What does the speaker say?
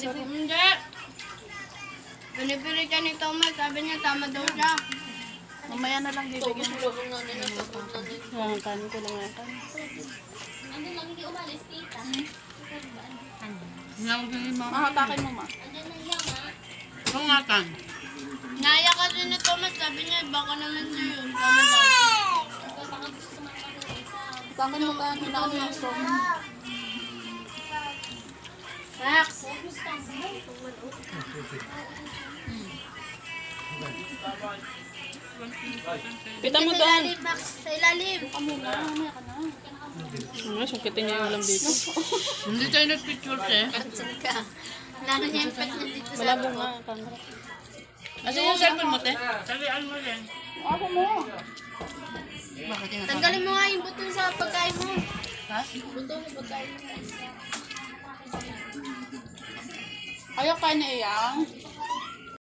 Hindi. Pinipili ka ni Thomas. Sabi niya tama daw siya. Mamaya na lang bibigyan mo. Ang kanin ko lang ang kanin. Andun lang hindi umalis, tita. Mahatakin mo, ma. Andun lang yan, ha? Pangatan. Naya kasi ni Thomas. Sabi niya baka naman siya yun. Tama daw. Baka gusto sumama ka ng isa. Takin mo ka, pinakano yung storm. Max. Pita mo doon. Max, sa ilalim. Sungkitin niya yung alam dito. Hindi tayo nag-picture eh. Saan ka? Lalo niya yung pet niya dito sa Wala bunga, camera. Asan yung cellphone mo, te? Talian mo rin. Ako mo. Tanggalin mo nga yung buto sa pagkain mo. Ha? Buto sa pagkain mo. Ayaw kain na iyang.